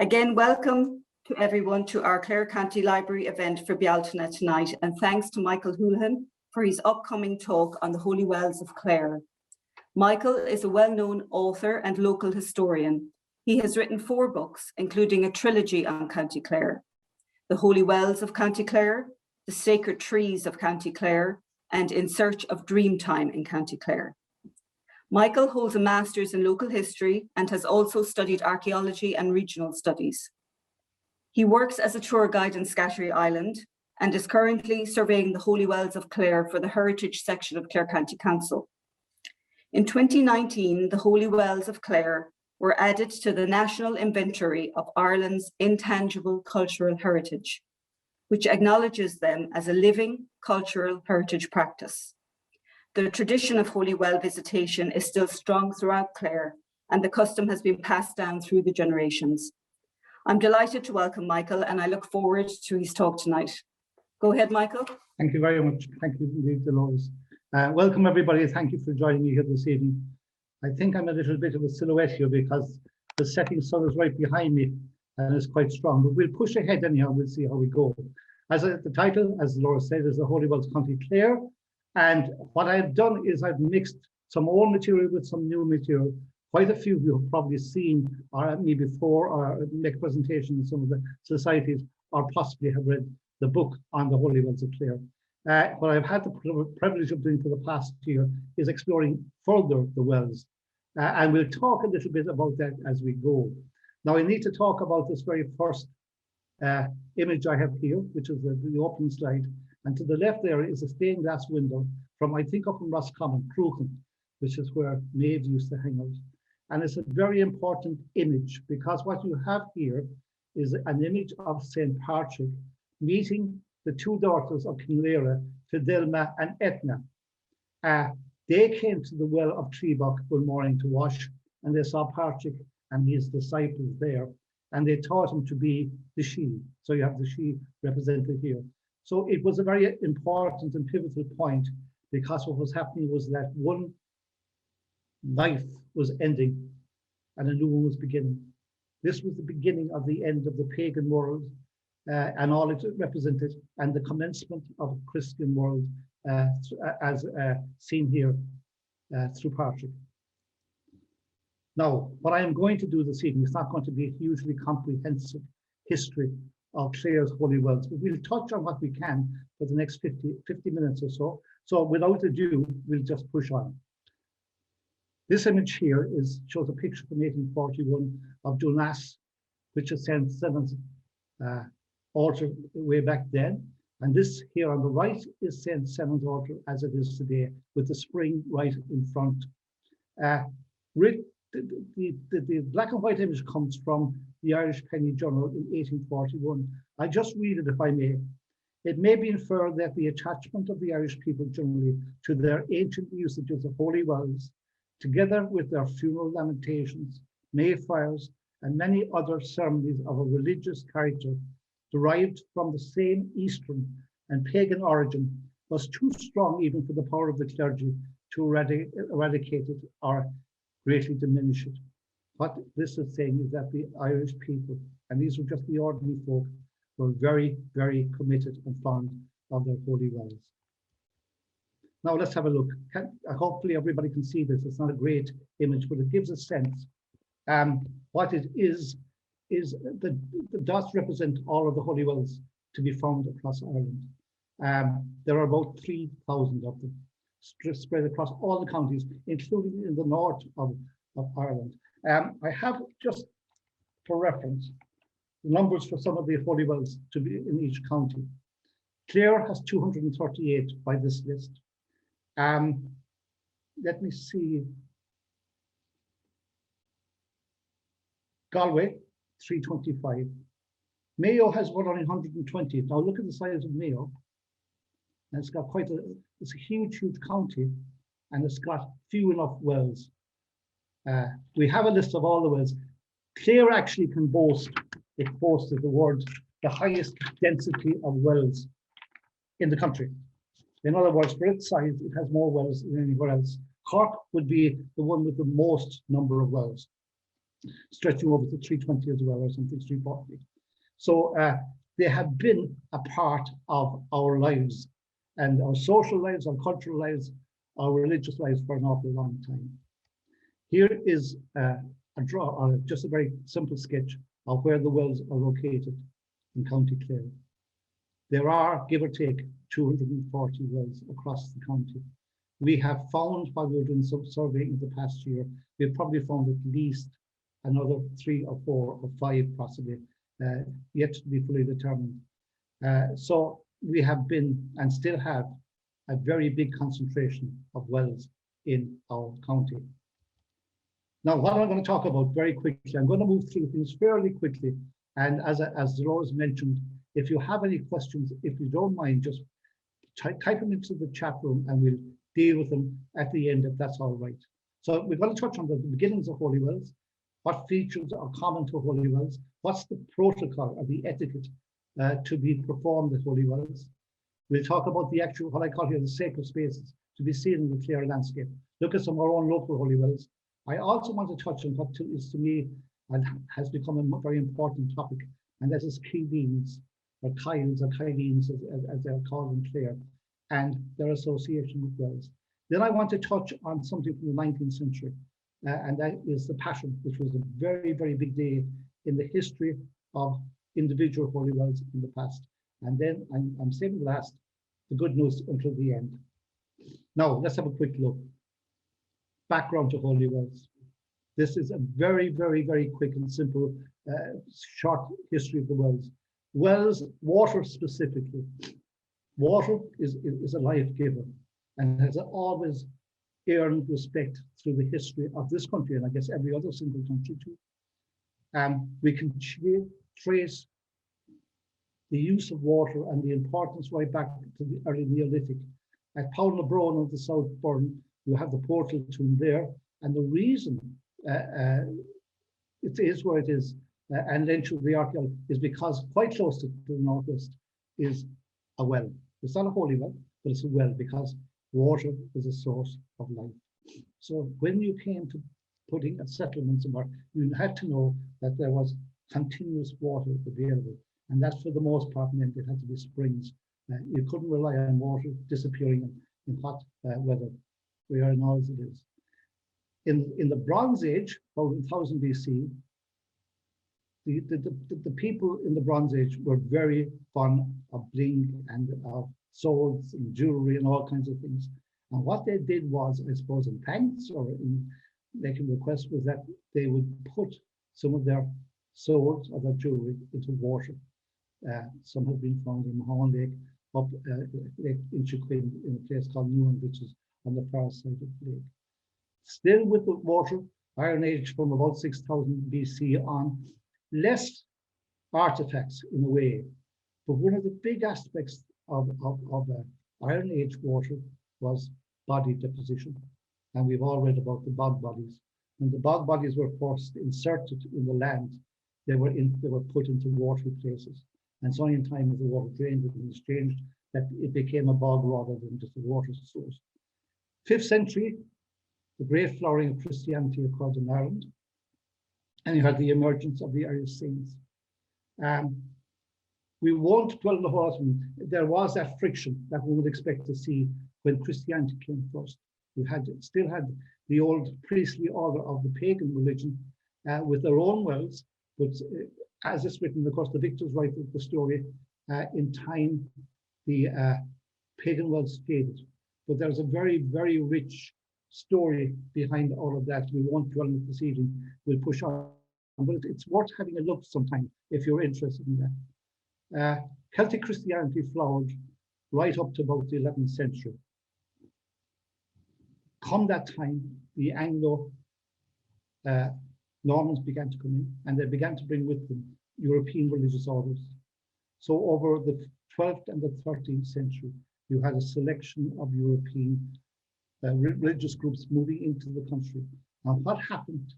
Again, welcome to everyone to our Clare County Library event for Bealtaine tonight, and thanks to Michael Houlhan for his upcoming talk on the Holy Wells of Clare. Michael is a well-known author and local historian. He has written 4 books, including a trilogy on County Clare: The Holy Wells of County Clare, The Sacred Trees of County Clare, and In Search of Dreamtime in County Clare. Michael holds a master's in local history and has also studied archaeology and regional studies. He works as a tour guide in Scattery Island and is currently surveying the Holy Wells of Clare for the Heritage section of Clare County Council. In 2019, the Holy Wells of Clare were added to the National Inventory of Ireland's Intangible Cultural Heritage, which acknowledges them as a living cultural heritage practice. The tradition of Holy Well visitation is still strong throughout Clare, and the custom has been passed down through the generations. I'm delighted to welcome Michael, and I look forward to his talk tonight. Go ahead, Michael. Thank you very much. Thank you indeed, Dolores. Welcome everybody. Thank you for joining me here this evening. I think I'm a little bit of a silhouette here because the setting sun is right behind me and it's quite strong, but we'll push ahead anyhow. We'll see how we go. As the title, as Laura said, is the Holy Wells County Clare. And what I've done is I've mixed some old material with some new material. Quite a few of you have probably seen me before or make presentations in some of the societies, or possibly have read the book on the Holy Wells of Clare. What I've had the privilege of doing for the past year is exploring further the wells. And we'll talk a little bit about that as we go. Now I need to talk about this very first image I have here, which is the opening slide. And to the left there is a stained glass window from, I think, up in Roscommon, Houlhan, which is where maids used to hang out. And it's a very important image because what you have here is an image of St. Patrick meeting the 2 daughters of King Lear, Fidelma and Etna. They came to the well of Treebock one morning to wash, and they saw Patrick and his disciples there, and they taught him to be the she. So you have the she represented here. So it was a very important and pivotal point because what was happening was that one life was ending and a new one was beginning. This was the beginning of the end of the pagan world and all it represented, and the commencement of a Christian world as seen here through Patrick. Now, what I am going to do this evening is not going to be a hugely comprehensive history of Clare's Holy Wells, but we'll touch on what we can for the next 50 minutes or so. So without ado, we'll just push on. This image here shows a picture from 1841 of Dunas, which is St. Seven's altar way back then. And this here on the right is St. Seven's altar as it is today, with the spring right in front. The black and white image comes from the Irish Penny Journal in 1841. I just read it if I may. It may be inferred that the attachment of the Irish people generally to their ancient usages of holy wells, together with their funeral lamentations, mayfires, and many other ceremonies of a religious character derived from the same Eastern and pagan origin, was too strong even for the power of the clergy to eradicate it or greatly diminish it. What this is saying is that the Irish people, and these were just the ordinary folk, were very, very committed and fond of their holy wells. Now let's have a look. Hopefully everybody can see this. It's not a great image, but it gives a sense. What it is the dots represent all of the holy wells to be found across Ireland. There are about 3,000 of them spread across all the counties, including in the north of Ireland. I have, just for reference, the numbers for some of the holy wells to be in each county. Clare has 238 by this list. Let me see. Galway, 325. Mayo has one only 120. Now look at the size of Mayo. And it's got it's a huge, huge county, and it's got few enough wells. We have a list of all the wells. Clare actually can boast, it boasts the word, the highest density of wells in the country. In other words, for its size, it has more wells than anywhere else. Cork would be the one with the most number of wells. stretching over to 320 as well, or something, 340. So they have been a part of our lives, and our social lives, our cultural lives, our religious lives for an awful long time. Here is just a very simple sketch of where the wells are located in County Clare. There are, give or take, 240 wells across the county. We have found, while we were doing some surveying the past year, we've probably found at least another 3 or 4 or 5 possibly, yet to be fully determined. So we have been and still have a very big concentration of wells in our county. Now, what I'm going to talk about very quickly, I'm going to move through things fairly quickly. And as Dolores mentioned, if you have any questions, if you don't mind, just type them into the chat room and we'll deal with them at the end, if that's all right. So we're going to touch on the beginnings of holy wells, what features are common to holy wells, what's the protocol or the etiquette to be performed at holy wells. We'll talk about the actual, what I call here, the sacred spaces to be seen in the Clare landscape. Look at some of our own local holy wells. I also want to touch on what is to me and has become a very important topic, and that is Keeleens, or Kyles, or Kyleens as they're called in Clare, and their association with wells. Then I want to touch on something from the 19th century, and that is the Passion, which was a very, very big day in the history of individual holy wells in the past. And then I'm saving the last, the good news until the end. Now, let's have a quick look. Background to holy wells. This is a very, very, very quick and simple, short history of the wells. Wells, water specifically. Water is a life giver and has always earned respect through the history of this country, and I guess every other single country too. We can trace the use of water and the importance right back to the early Neolithic. At Pownlabroan of the South Burn, you have the portal tomb there, and the reason it is where it is, and then to the archaeology, is because quite close to the northwest is a well. It's not a holy well, but it's a well because water is a source of life. So when you came to putting a settlement somewhere, you had to know that there was continuous water available. And that's for the most part meant it had to be springs. You couldn't rely on water disappearing in hot weather, where now as it is. In the Bronze Age, about 1000 BC, the people in the Bronze Age were very fond of bling and of swords and jewelry and all kinds of things. And what they did was, I suppose, in thanks or in making requests, was that they would put some of their swords or their jewelry into water. Some have been found in Houlihan Lake, up Lake Inchiquin, in a place called Nollaig, which is on the far side of the lake. Still with the water, Iron Age from about 6000 BC on, less artifacts in a way. But one of the big aspects of Iron Age water was body deposition. And we've all read about the bog bodies. When the bog bodies were first inserted in the land, they were put into watery places. And so in time as the water drained and was changed, that it became a bog rather than just a water source. 5th century, the great flowering of Christianity occurred in Ireland. And you had the emergence of the Irish saints. We won't dwell on the whole. There was that friction that we would expect to see when Christianity came first. We still had the old priestly order of the pagan religion with their own wells, but as it's written, of course, the victors write the story. In time, the pagan wells faded, but there's a very, very rich story behind all of that. We won't dwell on it this evening. We'll push on, but it's worth having a look sometime if you're interested in that. Celtic Christianity flowered right up to about the 11th century. Come that time, the Anglo Normans began to come in, and they began to bring with them European religious orders. So over the 12th and the 13th century, you had a selection of European religious groups moving into the country. And what happened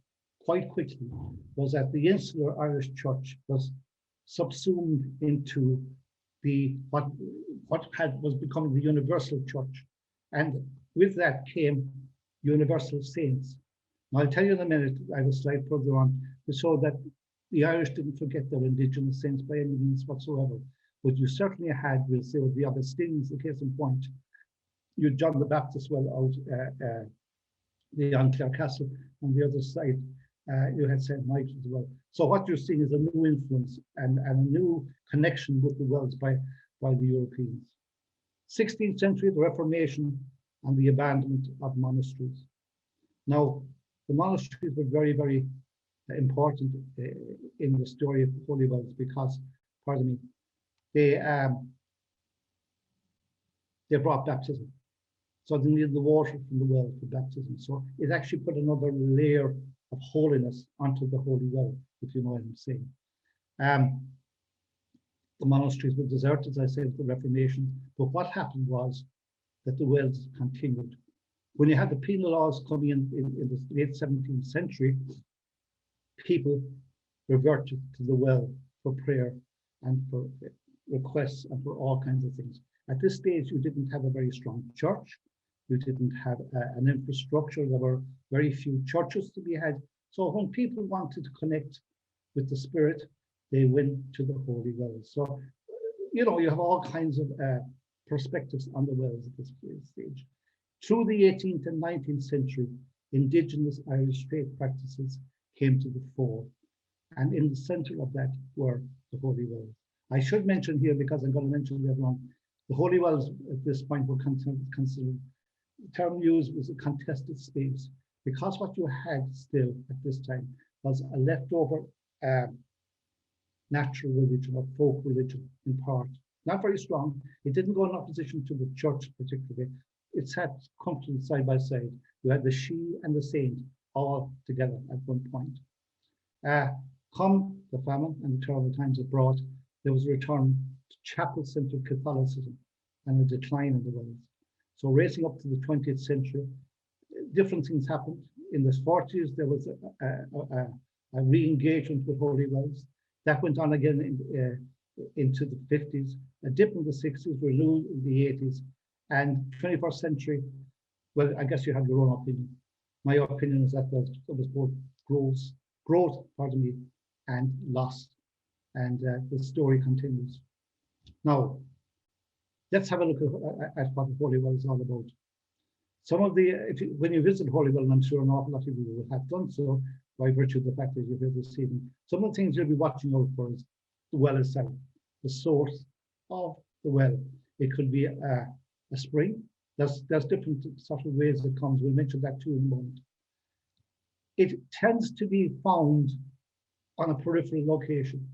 quite quickly was that the insular Irish church was subsumed into what was becoming the universal church. And with that came universal saints. Now, I'll tell you in a minute, I have a slide further on, to show that the Irish didn't forget their indigenous saints by any means whatsoever. But you certainly had, we'll say, with the Augustines, the case in point, you had John the Baptist well out the Clare Castle. On the other side, you had St. Michael as well. So what you're seeing is a new influence and a new connection with the Welsh by the Europeans. 16th century, the Reformation and the abandonment of monasteries. Now, the monasteries were very, very important in the story of the Holy Wells because, pardon me, they brought baptism. So they needed the water from the well for baptism. So it actually put another layer of holiness onto the holy well, if you know what I'm saying. The monasteries were deserted, as I said, with the Reformation. But what happened was that the wells continued. When you had the penal laws coming in the late 17th century, people reverted to the well for prayer and for requests and for all kinds of things. At this stage, you didn't have a very strong church. You didn't have an infrastructure. There were very few churches to be had. So when people wanted to connect with the Spirit, they went to the holy wells. So, you know, you have all kinds of perspectives on the wells at this stage. Through the 18th and 19th century, indigenous Irish faith practices came to the fore. And in the center of that were the holy wells. I should mention here, because I'm going to mention later on, the holy wells at this point were considered, the term used was a contested space, because what you had still at this time was a leftover natural religion or folk religion in part. Not very strong. It didn't go in opposition to the church particularly. It sat comfortably side by side. You had the she and the saint all together at one point. Come the famine and the terrible times it brought, there was a return to chapel-centered Catholicism and a decline in the wells. So racing up to the 20th century, different things happened. In the 40s, there was a re-engagement with holy wells. That went on again into the 50s, a dip in the 60s, renewed in the 80s, and 21st century, well, I guess you have your own opinion. My opinion is that there was both growth, pardon me, and loss. And the story continues. Now, let's have a look at what the Holy Well is all about. Some of the, when you visit Holy Well, and I'm sure an awful lot of you will have done so by virtue of the fact that you're here this evening, some of the things you'll be watching out for is the well itself, the source of the well. It could be a spring. There's different sort of ways it comes. We'll mention that too in a moment. It tends to be found on a peripheral location.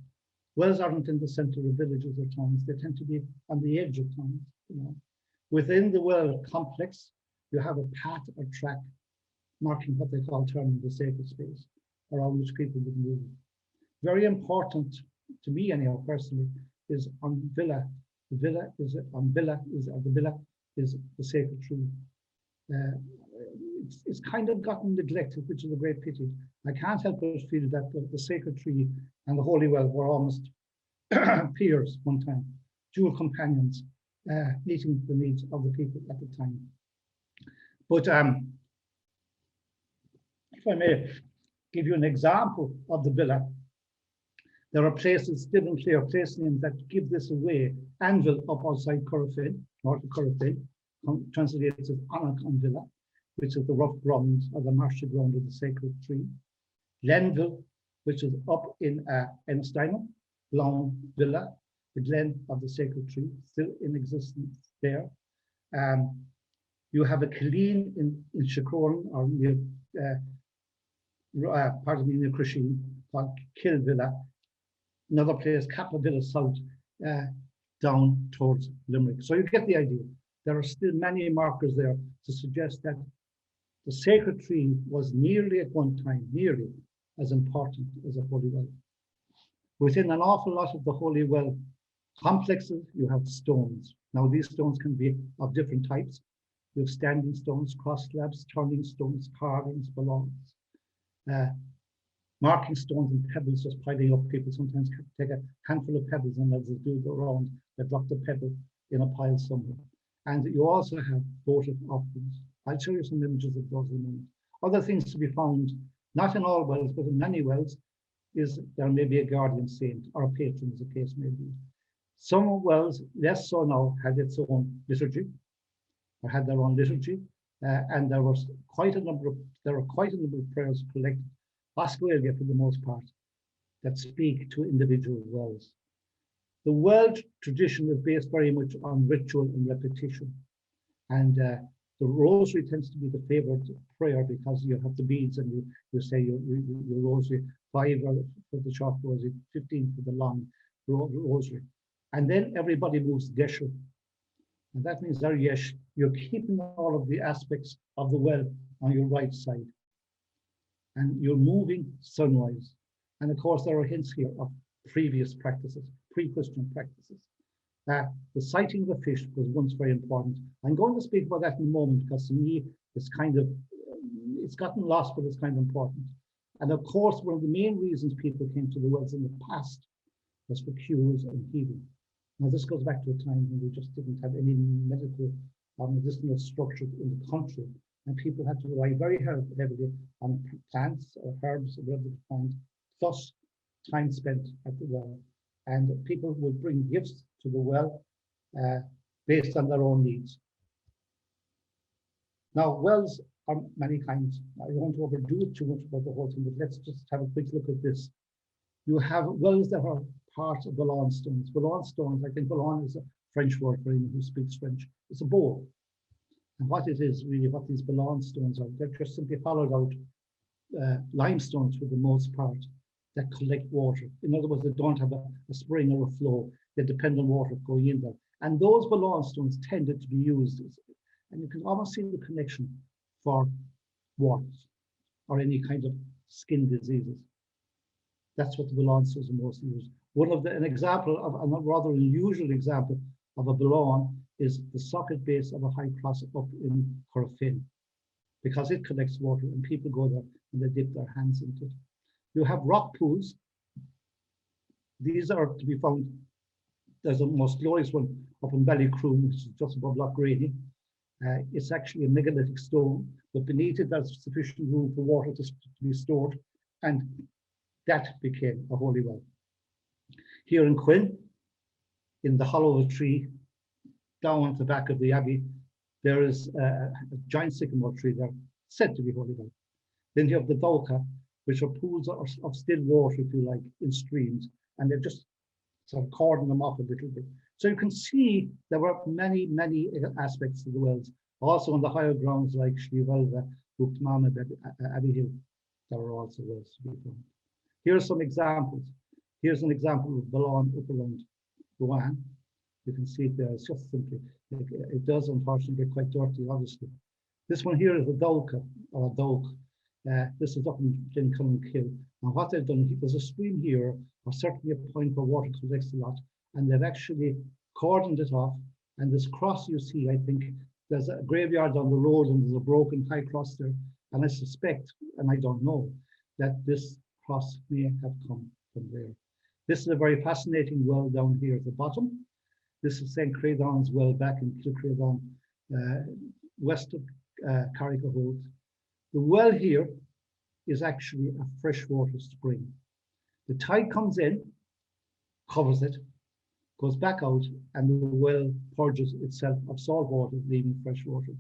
Wells aren't in the center of villages or towns. They tend to be on the edge of towns. You know. Within the well complex, you have a path or track marking what they call terming the sacred space, around which people would move. Very important to me, anyhow, personally, is on villa. The villa is the sacred tree. It's kind of gotten neglected, which is a great pity. I can't help but feel that the sacred tree and the holy well were almost peers one time, dual companions, meeting the needs of the people at the time. But if I may give you an example of the villa, there are places still in Clare, place names that give this away. Anvil up outside Corofin, north of Corofin, translated as Anacon Villa, which is the rough ground or the marshy ground of the sacred tree. Glenville, which is up in Ensteinum, Long Villa, the glen of the sacred tree, still in existence there. You have a Killeen in Shacroran, or near, pardon me, near Crusheen, called Kill Villa. Another place, Capla Villa South, down towards Limerick. So you get the idea. There are still many markers there to suggest that the sacred tree was nearly at one time, nearly as important as a holy well. Within an awful lot of the holy well complexes, you have stones. Now these stones can be of different types. You have standing stones, cross slabs, turning stones, carvings, belongs. Marking stones and pebbles just piling up. People sometimes take a handful of pebbles and as they do go around, they drop the pebble in a pile somewhere. And you also have votive offerings. I'll show you some images of those in a moment. Other things to be found, not in all wells, but in many wells, is there may be a guardian saint or a patron, as the case may be. Some wells, less so now, had its own liturgy, or had their own liturgy, and there were quite a number of prayers collected, Oscaria for the most part, that speak to individual wells. The well tradition is based very much on ritual and repetition, and the rosary tends to be the favorite prayer because you have the beads and you say your rosary, 5 for the short rosary, 15 for the long rosary. And then everybody moves gesher. And that means there, yes, you're keeping all of the aspects of the well on your right side. And you're moving sunrise. And of course, there are hints here of previous practices, pre-Christian practices. The sighting of the fish was once very important. I'm going to speak about that in a moment because to me, it's kind of, it's gotten lost, but it's kind of important. And of course, one of the main reasons people came to the wells in the past was for cures and healing. Now, this goes back to a time when we just didn't have any medical or medicinal structure in the country, and people had to rely very heavily on plants or herbs or whatever they find, plus time spent at the well. And people would bring gifts to the well based on their own needs. Now, wells are many kinds. I don't want to overdo it too much about the whole thing, but let's just have a quick look at this. You have wells that are part of Bealtaine stones. Bealtaine stones, I think Bealtaine is a French word for anyone who speaks French. It's a bowl. And what it is really, what these Bealtaine stones are, they're just simply hollowed out limestones for the most part that collect water. In other words, they don't have a spring or a flow. They depend on water going in there. And those Bealtaine stones tended to be used, and you can almost see the connection for warts or any kind of skin diseases. That's what the Bealtaine stones are mostly used. An example of a rather unusual example of a Bealtaine is the socket base of a high cross up in Houlhan, because it collects water and people go there and they dip their hands into it. You have rock pools. These are to be found, there's a most glorious one up in Ballycroom, which is just above Lochgraney. It's actually a megalithic stone, but beneath it there's sufficient room for water to be stored, and that became a holy well. Here in Quinn, in the hollow of a tree, down at the back of the abbey, there is a giant sycamore tree there, said to be holy well. Then you have the Dócha, which are pools of still water, if you like, in streams, and they've just sort of cordoned them off a little bit. So you can see there were many, many aspects to the wells. Also on the higher grounds like Shlivelva, Buchtmama, Abbey Hill, there were also wells to be found. Here are some examples. Here's an example of Bealtaine Upperland, Houlhan. You can see it there. It's just simply, it does unfortunately get quite dirty, obviously. This one here is a Dócha, or a Dóch. This is up in Glencullen. And what they've done, there's a stream here, or certainly a point where water collects a lot, and they've actually cordoned it off. And this cross you see, I think there's a graveyard on the road and there's a broken high cross there. And I suspect, and I don't know, that this cross may have come from there. This is a very fascinating well down here at the bottom. This is St. Credon's well back in Kilcredon, west of Carrigaholt. The well here is actually a freshwater spring. The tide comes in, covers it, goes back out, and the well purges itself of salt water, leaving fresh water.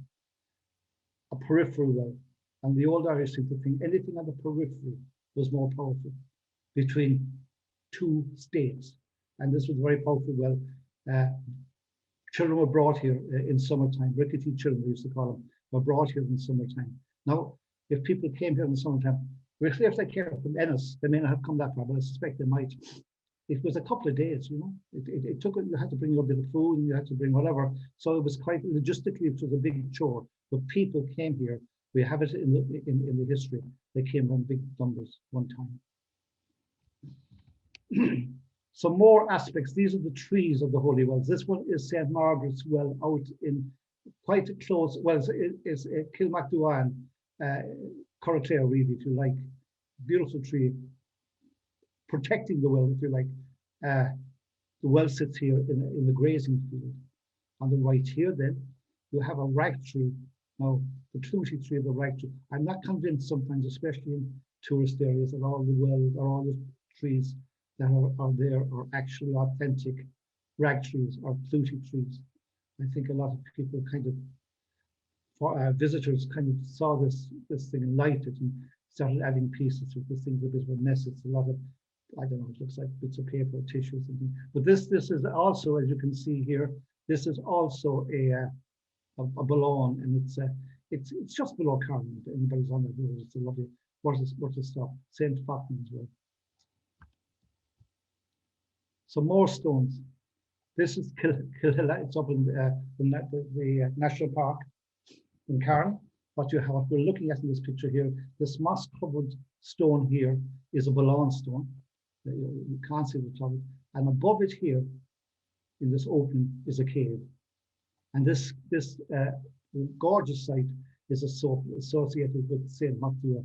A peripheral well. And the old Irish seem to think anything on the periphery was more powerful between two states. And this was very powerful well. Children were brought here in summertime. Rickety children, we used to call them, were brought here in summertime. Now, if people came here in the summertime, if they came from Ennis, they may not have come that far, but I suspect they might. It was a couple of days, you know. It took, you had to bring your bit of food and you had to bring whatever. So it was quite logistically, it was a big chore. But people came here. We have it in the history. They came in big numbers one time. Some more aspects. These are the trees of the holy wells. This one is St. Margaret's well out in quite close. Well, it's Kilmacduan, Clare, really, if you like. Beautiful tree, protecting the well, if you like. The well sits here in the grazing field. On the right here, then you have a rag tree. Now, the Trinity tree of the rag tree. I'm not convinced sometimes, especially in tourist areas, that all the wells or all the trees that are there are actually authentic rag trees or fluty trees. I think a lot of people kind of, visitors kind of saw this thing and liked it and started adding pieces to this thing's a bit of a mess. It's a lot of, I don't know, it looks like bits of paper or tissue or something. But this is also, as you can see here, this is also a Bealtaine, and it's just below Carn. Anybody's on the road, it's a lovely, worth a stop. St. Fatima as well. Some more stones. This is Kilhilla. It's up in the National Park in Carn. What we're looking at in this picture here, this moss-covered stone here is a Bealtaine stone. You can't see the top of it. And above it here, in this opening, is a cave. And this gorgeous site is associated with St. Matthew.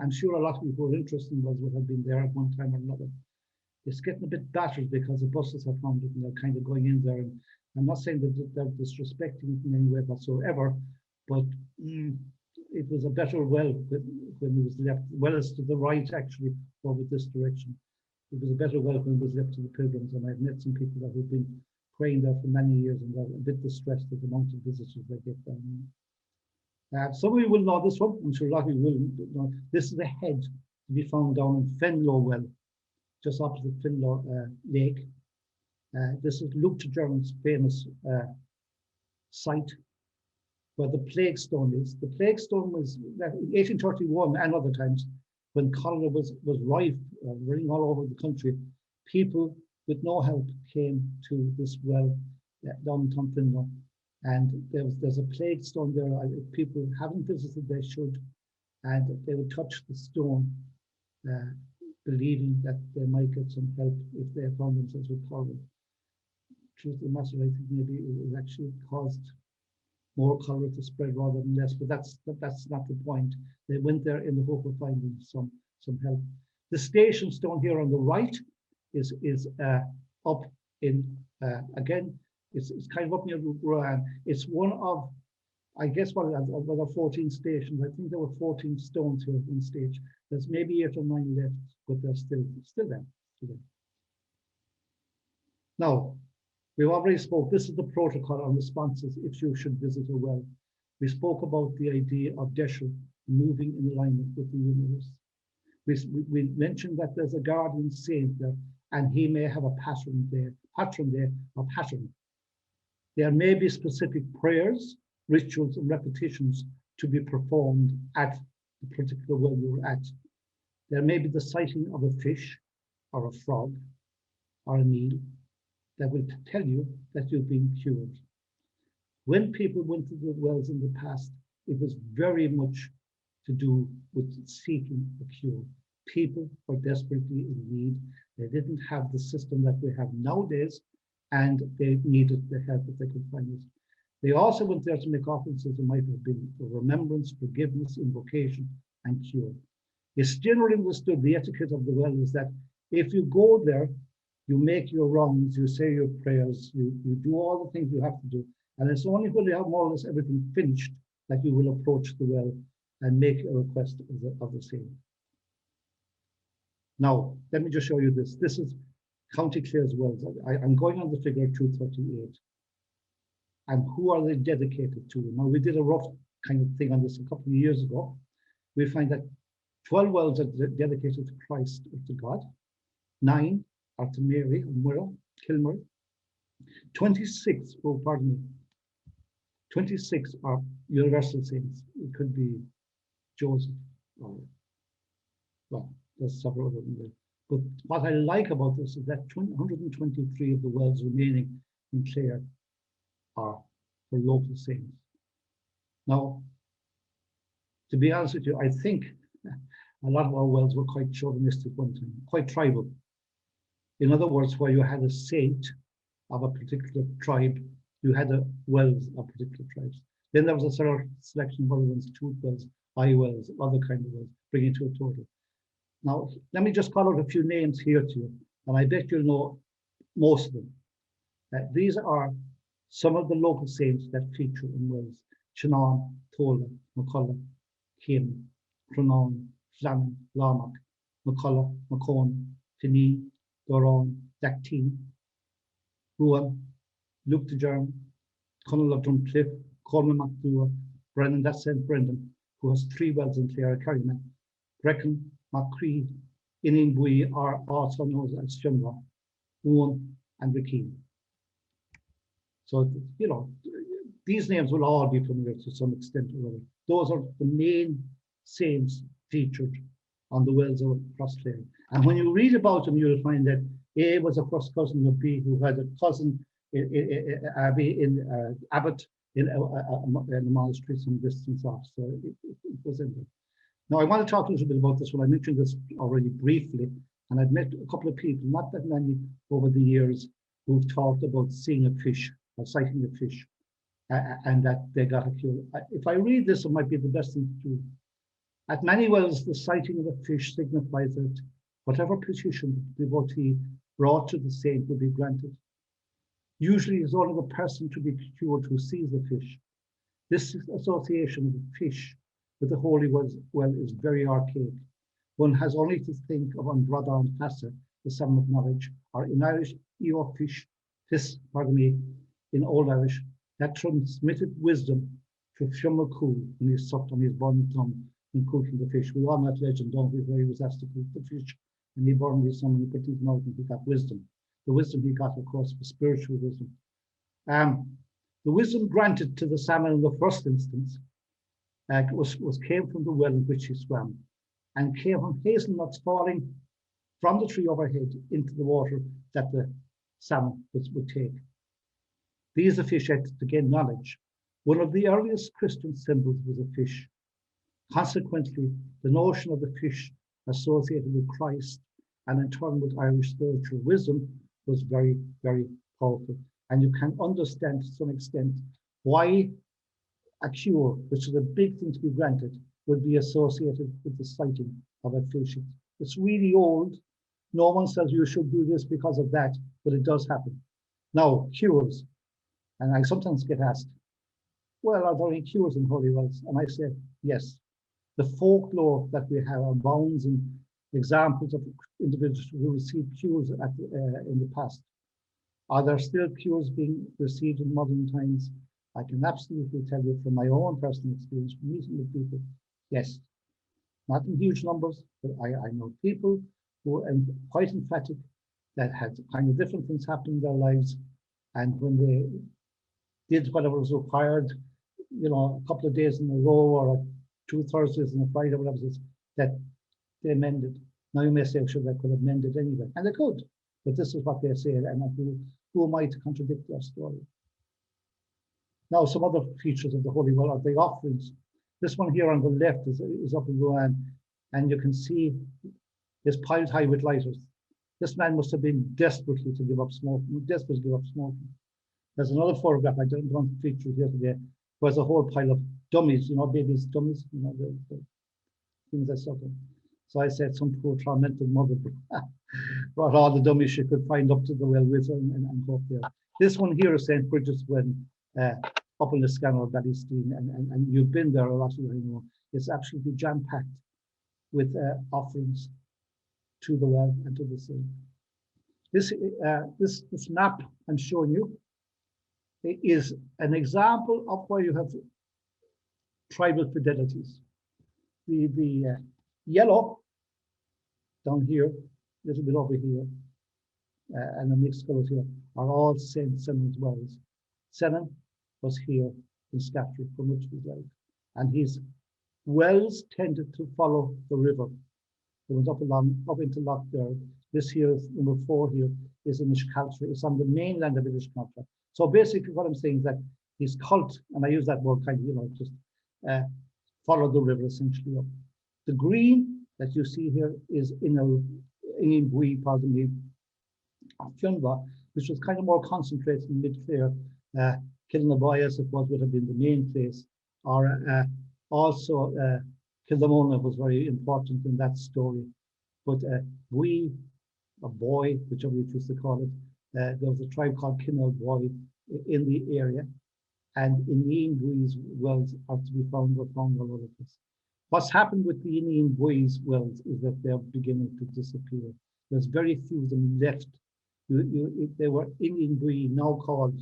I'm sure a lot of people who are interested in those would have been there at one time or another. It's getting a bit battered because the buses have found it and they're kind of going in there. And I'm not saying that they're disrespecting it in any way whatsoever, but it was a better well when it was left. Well, it's to the right, actually, over this direction. It was a better well when it was left to the pilgrims. And I've met some people that have been praying there for many years and they're a bit distressed at the amount of visitors they get down there. Some of you will know this one. I'm sure a lot of you will know. This is a head to be found down in Finland Well, just opposite Finland Lake. This is Luke German's famous site where the plague stone is. The plague stone was in 1831 and other times when cholera was rife, running all over the country. People with no help came to this well down in Finland, and there's a plague stone there. If people haven't visited, they should, and they would touch the stone, believing that they might get some help if they found themselves with cholera. Truth of the matter, I think maybe it actually caused more cholera to spread rather than less, but that's not the point. They went there in the hope of finding some help. The station stone here on the right is up in again. It's kind of up near Houlhan. It's one of, I guess, what there 14 stations. I think there were 14 stones here at one stage. There's maybe 8 or 9 left, but they're still there. Now, we've already spoke. This is the protocol on responses if you should visit a well. We spoke about the idea of Desher moving in alignment with the universe. We mentioned that there's a guardian saint there, and he may have a patron there, or pattern. There may be specific prayers, rituals, and repetitions to be performed at the particular well you're at. There may be the sighting of a fish, or a frog, or an eel that will tell you that you've been cured. When people went to the wells in the past, it was very much to do with seeking a cure. People were desperately in need. They didn't have the system that we have nowadays, and they needed the help if they could find it. They also went there to make offerings that might have been for remembrance, forgiveness, invocation, and cure. It's generally understood the etiquette of the well is that if you go there, you make your rounds, you say your prayers, you do all the things you have to do. And it's only when you have more or less everything finished that you will approach the well and make a request of the same. Now, let me just show you this. This is County Clare's wells. I'm going on the figure 238. And who are they dedicated to? Now, we did a rough kind of thing on this a couple of years ago. We find that 12 wells are dedicated to Christ or to God. 9 are to Mary and Muriel, Kilmer. 26 are universal saints. It could be Joseph or, well, there's several of them there. But what I like about this is that 123 of the wells remaining in Clare are for local saints. Now, to be honest with you, I think a lot of our wells were quite chauvinistic one time, quite tribal. In other words, where you had a saint of a particular tribe, you had a wells of particular tribes. Then there was a sort of selection of other ones, tooth wells, eye wells, other kind of wells, bringing to a total. Now, let me just call out a few names here to you, and I bet you'll know most of them. These are some of the local saints that feature in wells. Chinan, Tola, McCullough, Kim, Cronon, Flannan, Larmac, McCullough, McCone, Finney, Doron, Dactine, Ruan, Luke de Germ, Conall of Drumcliff, Coleman MacDua, Brennan that's St. Brendan, who has 3 wells in Clare, Kerryman, Brecon, Macree, Inninbui, are also known as Jumra, Owen, and Rickeen. So, you know, these names will all be familiar to some extent or other. Those are the main saints featured on the wells of across Clare. And when you read about them, you'll find that A was a first cousin of B, who had a cousin abbot in a monastery some distance off. So it was in there. Now, I want to talk a little bit about this one. I mentioned this already briefly, and I've met a couple of people, not that many over the years, who've talked about seeing a fish or sighting a fish, and that they got a cure. If I read this, it might be the best thing to do. At many wells, the sighting of a fish signifies that whatever petition the devotee brought to the saint will be granted. Usually, it's only the person to be cured who sees the fish. This association of the fish with the holy well is very archaic. One has only to think of Andrada and Hassa, the son of knowledge, or in Irish, Eo fish, in Old Irish, that transmitted wisdom to Fiumma Cool when he sucked on his burned thumb in cooking the fish. We all know that legend, don't we, where he was asked to cook the fish, and he burned his thumb and he put his mouth and he got wisdom. The wisdom he got, of course, was spiritual wisdom. The wisdom granted to the salmon in the first instance came from the well in which he swam, and came from hazelnuts falling from the tree overhead into the water that the salmon would take. These are fish acted to gain knowledge. One of the earliest Christian symbols was a fish. Consequently, the notion of the fish associated with Christ and in turn with Irish spiritual wisdom was very, very powerful. And you can understand to some extent why a cure, which is a big thing to be granted, would be associated with the sighting of a fish. It's really old. No one says you should do this because of that, but it does happen. Now, cures. And I sometimes get asked, well, are there any cures in holy wells? And I say, yes. The folklore that we have abounds in examples of individuals who received cures in the past. Are there still cures being received in modern times? I can absolutely tell you from my own personal experience, from meeting with people, yes. Not in huge numbers, but I know people who are quite emphatic that had kind of different things happen in their lives. And when they did whatever was required, you know, a couple of days in a row or 2 Thursdays and a Friday, whatever it is, that they mended. Now you may say, sure, they could have mended anyway. And they could, but this is what they say, and who am I to contradict their story? Now, some other features of the holy well are the offerings. This one here on the left is up in Houlhan, and you can see it's piled high with lighters. This man must have been desperate to give up smoking. There's another photograph I don't feature here today. There's a whole pile of dummies, you know, babies' dummies, you know, the things I suffer. So I said some poor tormented mother brought all the dummies she could find up to the well with her and go up there. This one here is St. Bridget's Wedding, up in the Scanner of Ballystein, and you've been there a lot of you know. It's absolutely jam-packed with offerings to the well and to the saint. This map I'm showing you is an example of where you have tribal fidelities. The yellow down here, a little bit over here, and the mixed colors here are all St. Senan's wells. Senan was here in Scatry, from which we like, and his wells tended to follow the river. It was up into Loch there. This here is number 4 here is in Ishcaltra. It's on the mainland of Ishcaltra. So basically what I'm saying is that his cult, and I use that word kind of, you know, just follow the river essentially up. The green that you see here is in Bui, pardon me, Fiumba, which was kind of more concentrated in mid-Clare. Kilnaboy, I suppose, would have been the main place, or also Kildamona was very important in that story. But Bui, or Boy, whichever you choose to call it, there was a tribe called Kinelboy in the area, and Indian Bui's wells are to be found all over the place. What's happened with the Indian Bui's wells is that they're beginning to disappear. There's very few of them left. They were Indian breed, now called,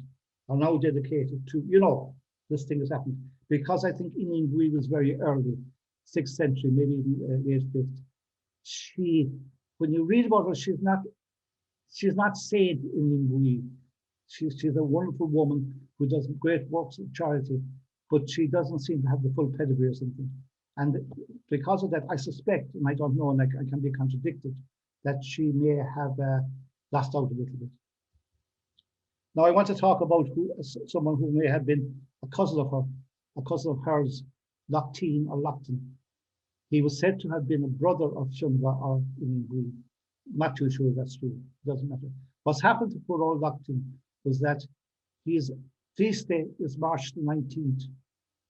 are now dedicated to, this thing has happened. Because I think Indian breed was very early, 6th century, maybe even late 5th. When you read about her, she's not said Indian breed. She's a wonderful woman who does great works of charity, but she doesn't seem to have the full pedigree or something. And because of that, I suspect, and I don't know, and I can be contradicted, that she may have lost out a little bit. Now I want to talk about someone who may have been a cousin of hers, Lochteen or Lochton. He was said to have been a brother of Shunva or Indian breed. Not too sure if that's true, doesn't matter. What's happened to poor old Lochteen was that his feast day is March the 19th.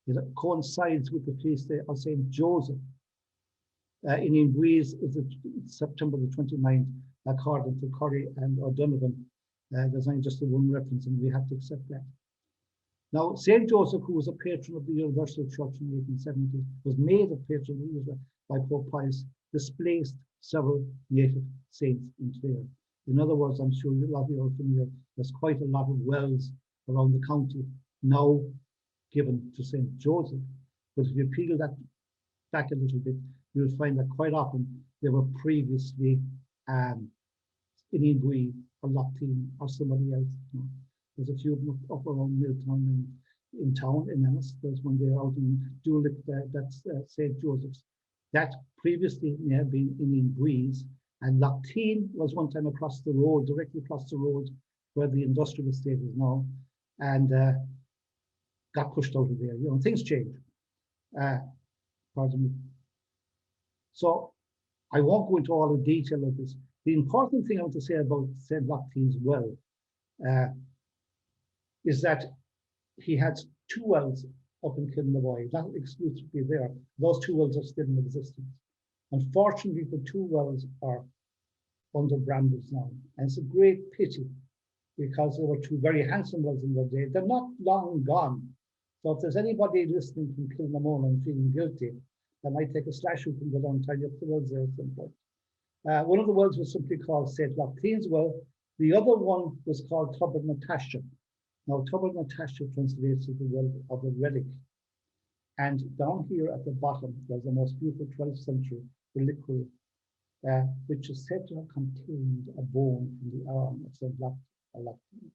It coincides with the feast day of St. Joseph. In Greece, it's September the 29th, according to Curry and O'Donovan. There's only just the one reference, and we have to accept that. Now, St. Joseph, who was a patron of the Universal Church in 1870, was made a patron of Israel by Pope Pius, displaced several native saints in Clare. In other words, I'm sure a lot of you are familiar, there's quite a lot of wells around the county now given to St. Joseph. But if you peel that back a little bit, you'll find that quite often they were previously Indian breed or Lochteen or somebody else. There's a few of them up around Milltown in town in Ennis. There's one there out in Dulwich, that's St. Joseph's. That previously may have been Indian breeds, and Lochteen was one time across the road, directly across the road where the industrial estate is now, and got pushed out of there. Things change. Pardon me. So I won't go into all the detail of this. The important thing I want to say about St. Lochteen's well is that he had 2 wells up in Kilmaboy, not exclusively there. Those 2 wells are still in existence. Unfortunately, the 2 wells are under brambles now. And it's a great pity because there were 2 very handsome wells in their day. They're not long gone. So if there's anybody listening from Kilmamona and feeling guilty, they might take a slash hoop and go down and tie up the wells there at some point. One of the wells was simply called St. Lochteen's well. The other one was called Tubber Natasha. Now, Tubber Natasha translates to the well of a relic. And down here at the bottom, there's the most beautiful 12th century reliquary, which is said to have contained a bone from the arm of St. Lochteen.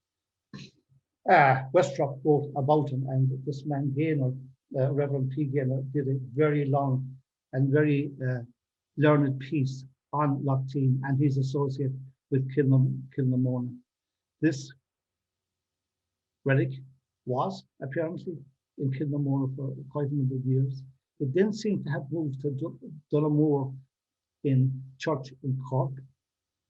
Westrop wrote about him, and this man Gaynor, Reverend P. Gaynor, did a very long and very learned piece on Lochteen and his associate with Kilmamona. This relic was apparently in Kilmamona for quite a number of years. It then seemed to have moved to Dunamore in church in Cork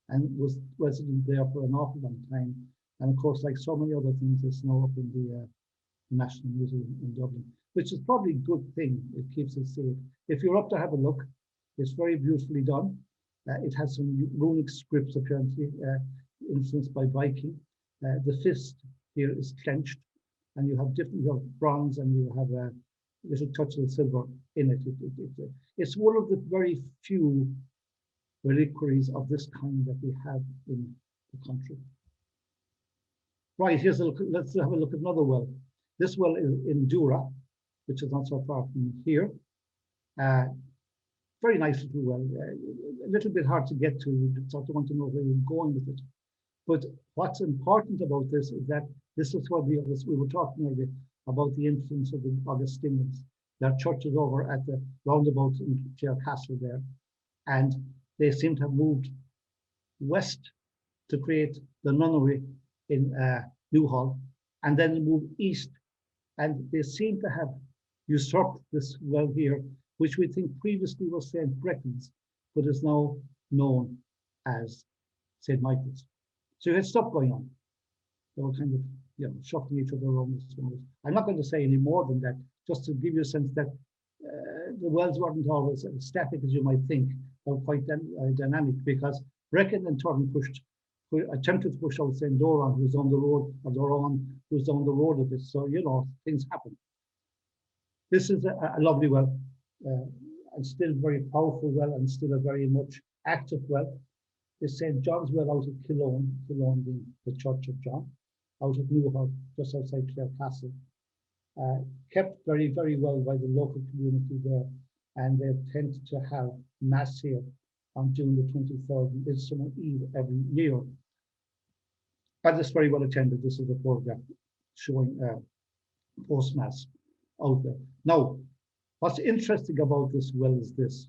and was resident there for an awful long time. And of course, like so many other things, it's now up in the National Museum in Dublin, which is probably a good thing. It keeps it safe. If you're up to have a look, it's very beautifully done. It has some runic scripts, apparently, influenced by Viking. The fist here is clenched, and you have bronze, and you have a little touch of silver in it. It's one of the very few reliquaries of this kind that we have in the country. Right, here's a look. Let's have a look at another well. This well is in Dura, which is not so far from here. Very nice little well. A little bit hard to get to. You sort of want to know where you're going with it. But what's important about this is that this is what we were talking earlier about the influence of the Augustinians. Their church is over at the roundabout in Clare Castle there, and they seem to have moved west to create the nunnery in Newhall, and then moved east, and they seem to have usurped this well here, which we think previously was St. Brecken's, but is now known as St. Michael's. So you had stuff going on. They were kind of, shuffling each other around. I'm not going to say any more than that, just to give you a sense that the wells weren't always as static as you might think. They were quite dynamic, because Brecken in turn attempted to push out St. Doran, who's on the road, or Doran, who's on the road a bit. So, things happen. This is a lovely well, and still very powerful well, and still a very much active well. is St. John's Well out of Houlhan, Houlhan being the Church of John, out of Newhall, just outside Clare Castle. Kept very, very well by the local community there, and they tend to have Mass here on June the 23rd, Midsummer Eve every year. And it's very well attended. This is a photograph showing post-Mass out there. Now, what's interesting about this well is this.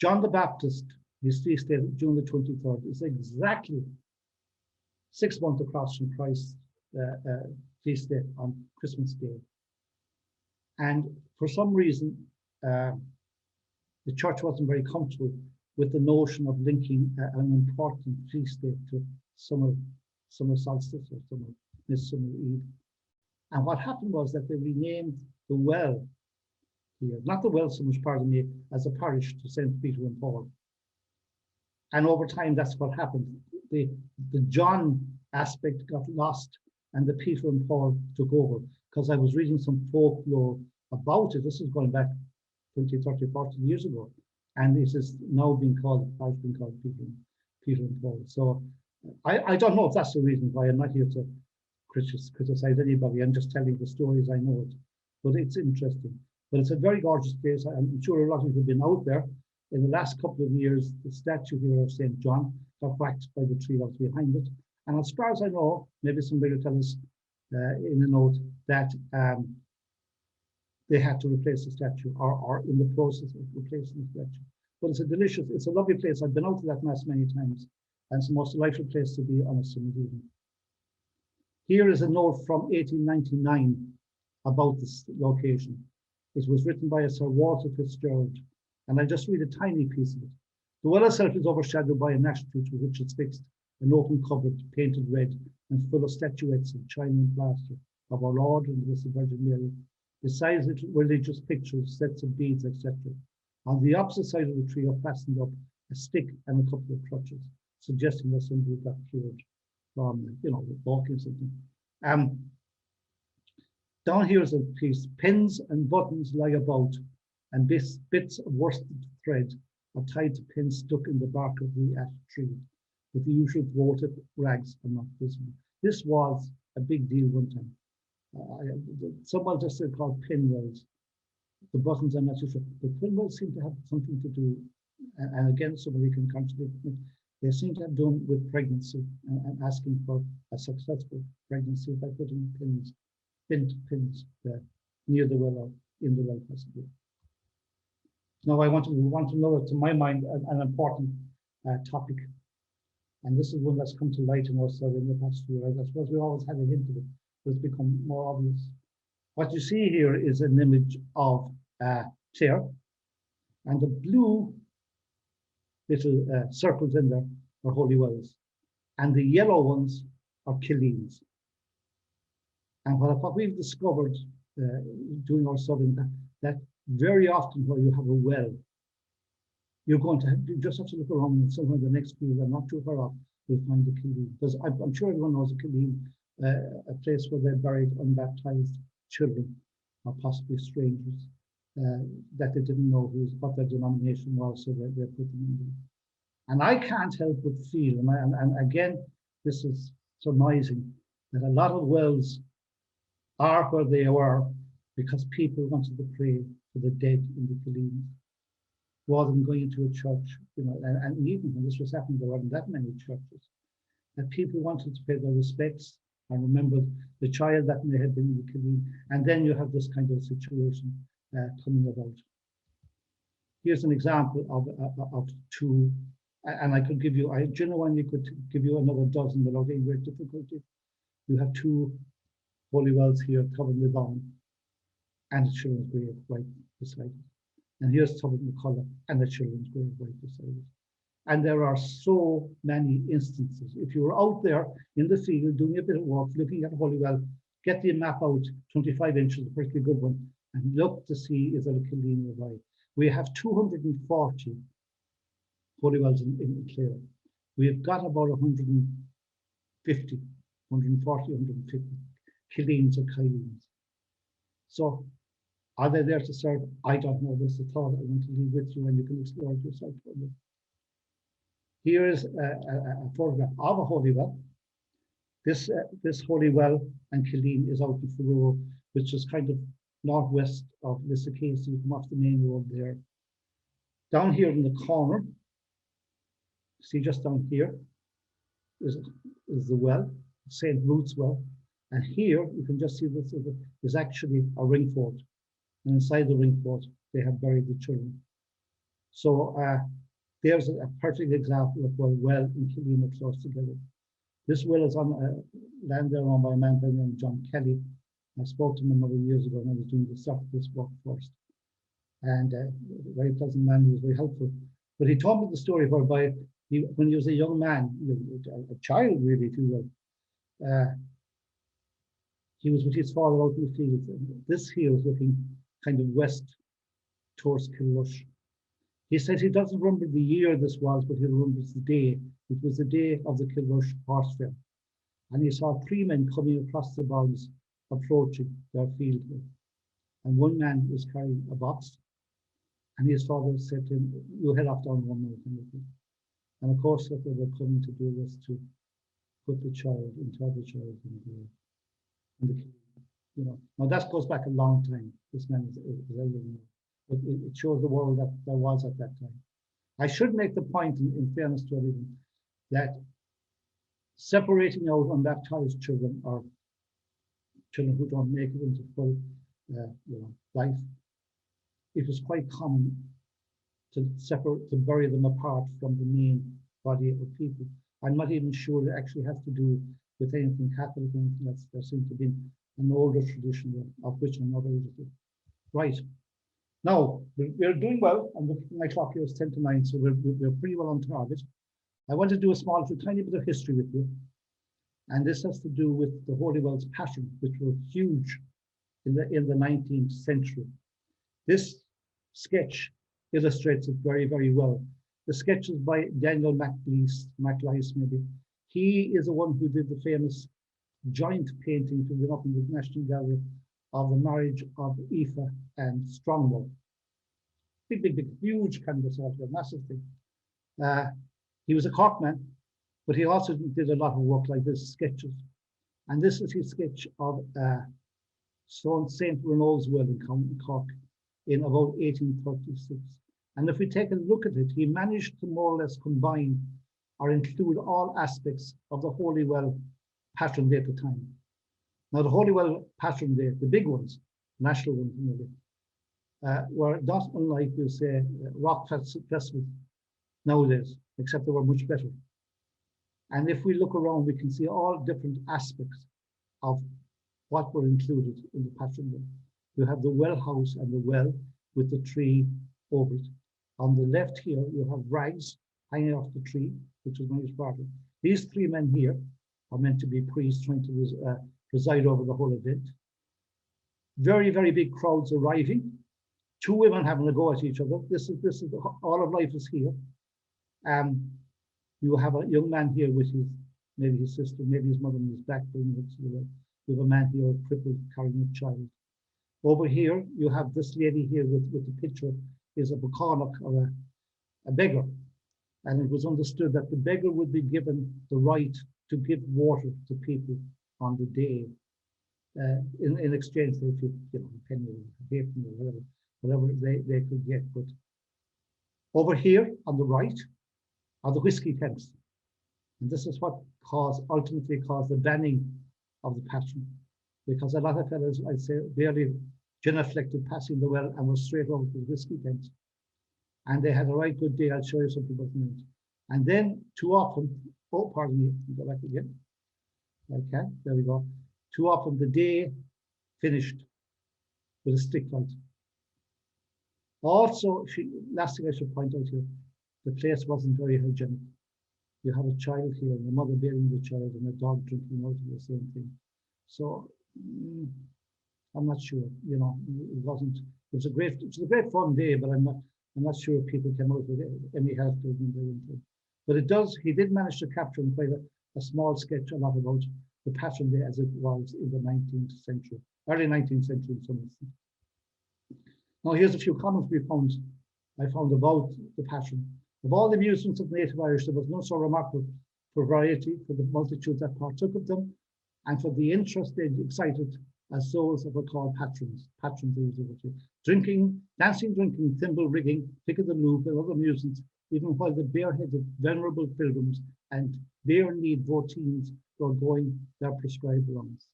John the Baptist, his feast day, June the 23rd, is exactly 6 months across from Christ's feast day on Christmas Day. And for some reason, the church wasn't very comfortable with the notion of linking an important feast day to summer solstice or summer midsummer eve. And what happened was that they renamed the well here, not the well so much, pardon me, as a parish to St. Peter and Paul. And over time, that's what happened. The John aspect got lost and the Peter and Paul took over, because I was reading some folklore about it. This is going back 20, 30, 40 years ago. And this is now being called Peter and Paul. So I don't know if that's the reason why. I'm not here to criticize anybody. I'm just telling the stories I know it. But it's interesting. But it's a very gorgeous place. I'm sure a lot of you have been out there. In the last couple of years, the statue here of St. John got whacked by the tree that's behind it. And as far as I know, maybe somebody will tell us in a note that they had to replace the statue or in the process of replacing the statue. But it's a lovely place. I've been out to that Mass many times, and it's the most delightful place to be on a summer evening. Here is a note from 1899 about this location. It was written by a Sir Walter Fitzgerald, and I just read a tiny piece of it. The well itself is overshadowed by an ash tree to which is fixed an open cupboard painted red and full of statuettes of shining plaster of our Lord and the Blessed Virgin Mary, besides little religious pictures, sets of beads, etc. On the opposite side of the tree are fastened up a stick and a couple of crutches, suggesting that somebody got cured from, walking something. Down here is a piece. Pins and buttons lie about, and bits of worsted thread are tied to pins stuck in the bark of the ash tree, with the usual thwarted rags are not visible. This was a big deal one time. Someone just said called pinwells. The buttons I'm not too sure. The pinwells seem to have something to do, and again, somebody can contradict me. They seem to have done with pregnancy and asking for a successful pregnancy by putting pins near the well or in the well, possibly. Now I want to move on to another, to my mind, an important topic. And this is one that's come to light in us in the past year. I suppose we always had a hint of it, but it's become more obvious. What you see here is an image of Clare, and the blue little circles in there are holy wells, and the yellow ones are Killeens. And what we've discovered doing our studying, that very often where you have a well, you just have to look around, and somewhere in the next field, and not too far off, you'll find a Killeen. Because I'm sure everyone knows a Killeen, a place where they buried unbaptized children, or possibly strangers, that they didn't know what their denomination was, so they put them in there. And I can't help but feel, and again, this is surmising, that a lot of wells are where they were because people wanted to pray for the dead in the Killeen, rather than going into a church, and even when this was happening, there weren't that many churches, that people wanted to pay their respects and remember the child that may have been in the Killeen, and then you have this kind of situation coming about. Here's an example of two, and I could give you, genuinely could give you another dozen without any great difficulty. You have two holy wells here, Tubbin the Down, and a children's grave right beside it. And here's Tubbin McCullough and the children's grave right beside it. And there are so many instances. If you were out there in the field doing a bit of work, looking at a holy well, get the map out, 25 inches, a pretty good one, and look to see is there a Killeen nearby. We have 240 holy wells in Clare. We've got about 140, 150 Killeens or Killeens. So are they there to serve? I don't know. That's the thought I want to leave with you, and you can explore it yourself. Here is a photograph of a holy well. This holy well and Houlhan is out in Furore, which is kind of northwest of Lissacace. You come off the main road there. Down here in the corner, see just down here is the well, St. Ruth's well. And here you can just see this is actually a ring fort. And inside the ring fort, they have buried the children. So there's a perfect example of a well and Houlhan are close together. This well is on land there owned by a man by the name of John Kelly. I spoke to him a number of years ago when I was doing the surface work first. And very pleasant man, he was very helpful. But he told me the story whereby when he was a young man, a child really, if you will, he was with his father out in the fields. And this here was looking kind of west towards Kilrush. He says he doesn't remember the year this was, but he remembers the day. It was the day of the Kilrush horse fair. And he saw 3 men coming across the bogs, approaching their field. And one man was carrying a box. And his father said to him, "You head off down one minute." And of course, what they were coming to do was to put the child, interred the child in the you know. Now that goes back a long time. This man is elderly now. But it shows the world that there was at that time. I should make the point, in fairness to everyone, that separating out unbaptized children or children who don't make it into full life, it was quite common to bury them apart from the main body of people. I'm not even sure it actually has to do with anything Catholic or anything else. There seems to be an older tradition of which I'm not interested. Right. Now, we're doing well. I'm looking at my clock here, it's 10 to 9, so we're pretty well on target. I want to do a tiny bit of history with you. And this has to do with the Holy Wells Passion, which were huge in the 19th century. This sketch illustrates it very, very well. The sketch is by Daniel MacLeish maybe. He is the one who did the famous joint painting to be up in the National Gallery of the marriage of Aoife and Strongbow. Big, huge canvas, a massive thing. He was a Cork man, but he also did a lot of work like this, sketches. And this is his sketch of St. Renaud's Well in County Cork in about 1836. And if we take a look at it, he managed to more or less combine or include all aspects of the Holy Well Patron Day at the time. Now, the Holy Well Patron Day, the big ones, national ones, were not unlike, you say, rock festivals nowadays, except they were much better. And if we look around, we can see all different aspects of what were included in the Patron Day. You have the well house and the well with the tree over it. On the left here, you have rags hanging off the tree, which is very important. These 3 men here are meant to be priests trying to preside over the whole event. Very, very big crowds arriving. 2 women having a go at each other. This is all of life is here. You have a young man here with maybe his sister, maybe his mother on his back. You have a man here crippled carrying a child. Over here, you have this lady here with the picture is a bucánach or a beggar. And it was understood that the beggar would be given the right to give water to people on the day in exchange for a penny or a halfpenny or whatever they could get. But over here on the right are the whiskey tents. And this is what ultimately caused the banning of the Passion, because a lot of fellas, I'd say, barely genuflected passing the well and were straight over to the whiskey tents. And they had a right good day. I'll show you something about it. And then too often, oh, pardon me, go back again. Okay, there we go. Too often the day finished with a stick fight. Also, last thing I should point out here, the place wasn't very hygienic. You have a child here, and a mother bearing the child, and a dog drinking out of the same thing. So I'm not sure. It wasn't. It was a great fun day, but I'm not sure people came out with any help. But he did manage to capture in quite a small sketch a lot about the Passion Day as it was in the 19th century, early 19th century in some instance. Now here's a few comments I found about the Passion. Of all the amusements of native Irish, there was none so remarkable for variety, for the multitude that partook of them, and for the interest they excited as those that were called patrons. Drinking, dancing, drinking, thimble rigging, pick of the loop, and other amusements, even while the bareheaded, venerable pilgrims and bare-kneed voteens were going their prescribed rounds.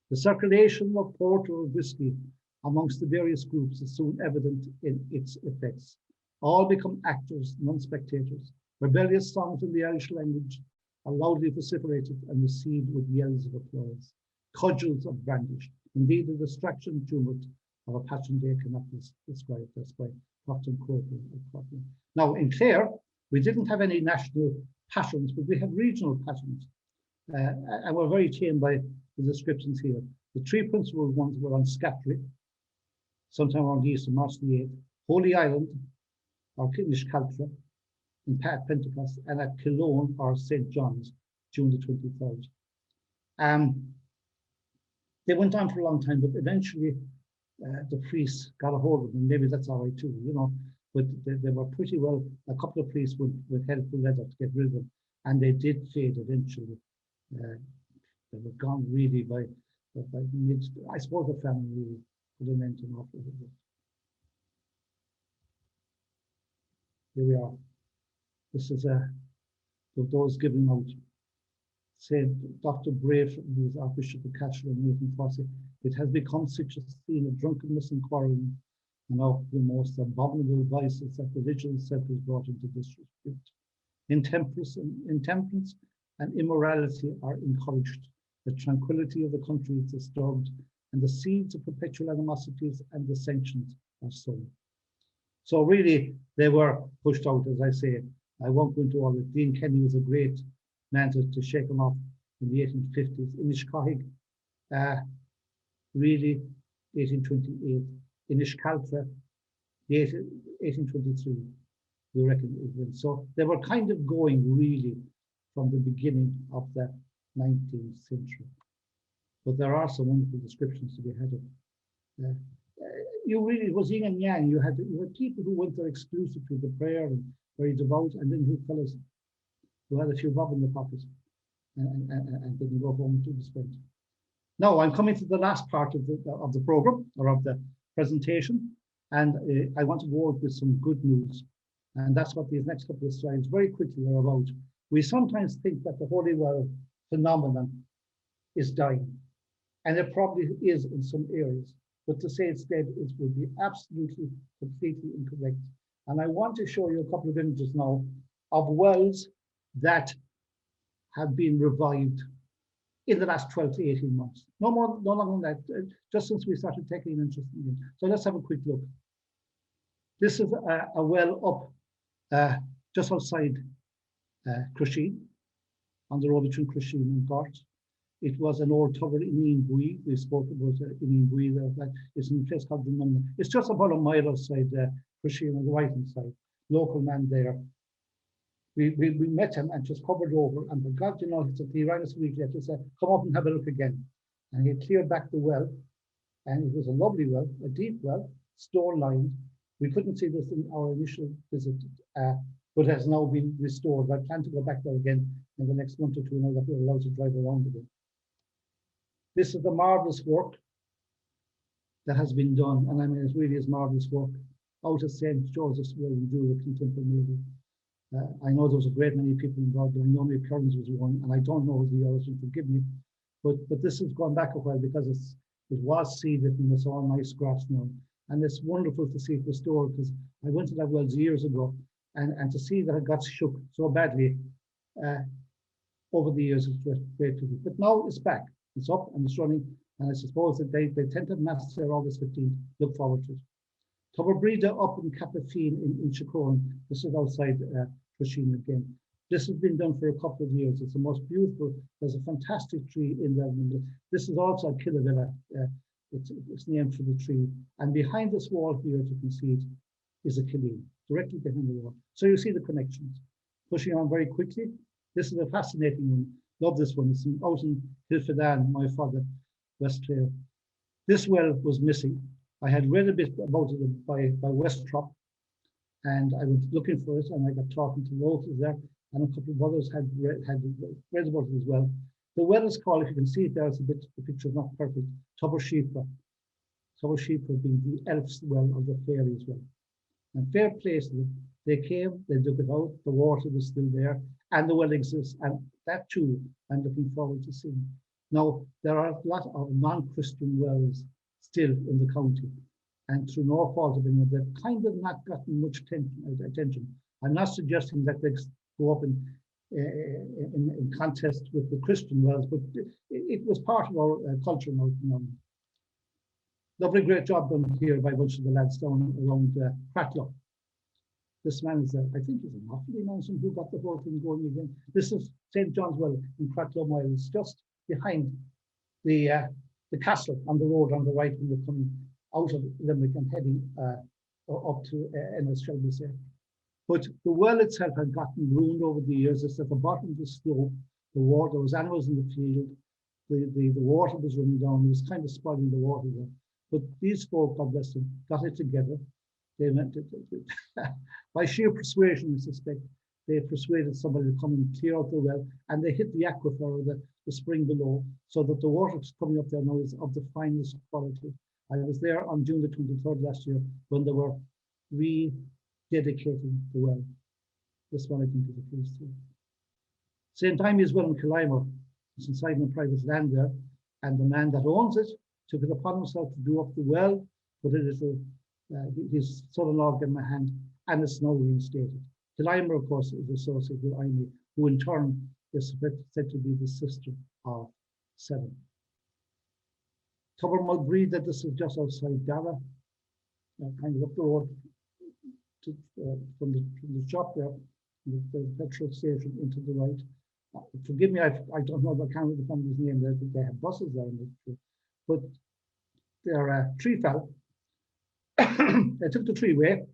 The circulation of port or whiskey amongst the various groups is soon evident in its effects. All become actors, non-spectators. Rebellious songs in the Irish language are loudly vociferated and received with yells of applause. Cudgels are brandished. Indeed, the distraction and tumult of a Passion Day cannot be described. That's by Captain Croker. Now, in Clare, we didn't have any national passions, but we had regional passions. And we're very tamed by the descriptions here. The three principal ones were on Scatry, sometime around the Easter, March the 8th, Holy Island, or Inishcaltra, in Pentecost, and at Houlhan or St. John's, June the 23rd. They went on for a long time, but eventually the priests got a hold of them. Maybe that's all right too, you know, but they were pretty well, a couple of priests with helpful leather to get rid of them, and they did fade eventually. They were gone really by mid, I suppose the family really put an end to them after it. Here we are. This is those giving out. Said Dr. Brave, who was Archbishop of Cashel in 1840, it has become such a scene of drunkenness and quarreling, and of the most abominable vices that religion itself is brought into disrepute. Intemperance and immorality are encouraged. The tranquility of the country is disturbed, and the seeds of perpetual animosities and dissensions are sown. So really, they were pushed out, as I say. I won't go into all of it. Dean Kenny was a great man to shake them off in the 1850s. Inishcaltra, really, 1828. Inishcaltra, 1823, we reckon it went. So they were kind of going really from the beginning of the 19th century. But there are some wonderful descriptions to be had of. You really, it was yin and yang. You had people who went there exclusively to prayer and very devout, and then who fellows who had a few bob in the pocket and didn't go home to be spent. Now I'm coming to the last part of the program or of the presentation, and I want to go out with some good news, and that's what these next couple of slides very quickly are about. We sometimes think that the Holy Well phenomenon is dying, and it probably is in some areas, but to say it's dead would be absolutely, completely incorrect. And I want to show you a couple of images now of wells that have been revived in the last 12 to 18 months. No longer than that, just since we started taking an interest in it. So let's have a quick look. This is a well up just outside Crusheen, on the road between Crusheen and Gort. It was an old tower in Inbui. We spoke about in Inbui. It's in a place called Dreamtime. It's just about a mile outside Crusheen on the right hand side. Local man there. We met him and just covered over. And for God, you know, he rang us a week later to say, come up and have a look again. And he cleared back the well. And it was a lovely well, a deep well, stone lined. We couldn't see this in our initial visit, but has now been restored. I plan to go back there again in the next month or two now that we're allowed to drive around again. This is the marvelous work that has been done, and I mean, it really is marvelous work out of St. Joseph's Well in Dura, Contemporary. I know there was a great many people involved, but I know Mick Kearns was one, and I don't know who the others will forgive me, but this has gone back a while because it was seeded and it's all nice grass now, and it's wonderful to see it restored because I went to that wells years ago, and to see that it got shook so badly over the years is just great to see. But now it's back. It's up and it's running, and I suppose that they tend to have mass there August 15th. Look forward to it. Tuberbreda up in Capafine in Chicoran. This is outside Crusheen again. This has been done for a couple of years. It's the most beautiful. There's a fantastic tree in there. This is also at Killavilla. It's named for the tree. And behind this wall here, as you can see it, is a killeen, directly behind the wall. So you see the connections. Pushing on very quickly. This is a fascinating one. Love this one. It's out in Hilfedan, my father, West Clare. This well was missing. I had read a bit about it by Westrop, And I was looking for it, and I got talking to locals there, and a couple of others had read about it as well. The well is called, if you can see it there, it's a bit, the picture is not perfect, Tubber Sheepra. Tubber Sheepra being the elf's well or the fairies well. And fair play to them. They came, they dug it out, the water was still there, and the well exists, and that too, I'm looking forward to seeing. Now, there are a lot of non-Christian wells still in the county, and through no fault of them, they've kind of not gotten much attention. I'm not suggesting that they go up in contest with the Christian wells, but it was part of our culture now. Lovely, great job done here by a bunch of the lads down around Cratloe. This man is, I think he's an Offaly man, who got the whole thing going again. This is St. John's Well in Cratloe Miles, just behind the castle on the road on the right when you're coming out of Limerick and heading up to Ennis, shall we say. But the well itself had gotten ruined over the years. It's at the bottom of the slope. The water, there was animals in the field. The water was running down. It was kind of spoiling the water there. But these folk, God bless them, got it together. They went by sheer persuasion, I suspect, they persuaded somebody to come and clear out the well, and they hit the aquifer or the spring below, so that the water coming up there now is of the finest quality. I was there on June the 23rd last year when they were rededicating the well. This one, I think, is a place too. St. Imy's Well in Killimer, it's inside my private land there, and the man that owns it took it upon himself to do up the well, put it as his son-in-law gave him a hand, and it's now reinstated. Killimer, of course, is associated with Imy, who in turn is said to be the sister of Seven. Tubbermudbree, that this is just outside Dara, kind of up the road from the shop there, the petrol station into the right. Forgive me, I don't know the county the family's name. They have buses there, but their tree fell. They took the tree away,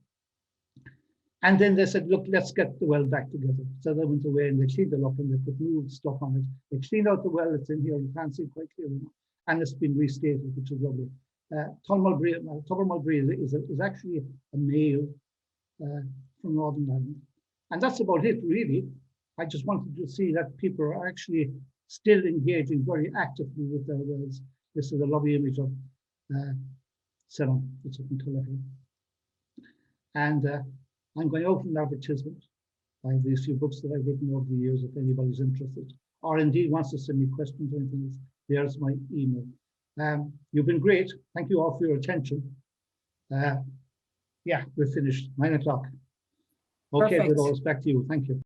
and then they said, "Look, let's get the well back together." So they went away and they cleaned it up and they put new stuff on it. They cleaned out the well. It's in here. You can't see quite clearly, and it's been restated, which is lovely. Tubbermudbree is actually a male from Northern Ireland, and that's about it, really. I just wanted to see that people are actually still engaging very actively with their wells. This is a lovely image of Seven, which I can collect. And I'm going out an advertisement. I have these few books that I've written over the years, if anybody's interested, or indeed wants to send me questions or anything else. There's my email. You've been great. Thank you all for your attention. Yeah, we're finished. 9 o'clock. Okay, with all respect to you. Thank you.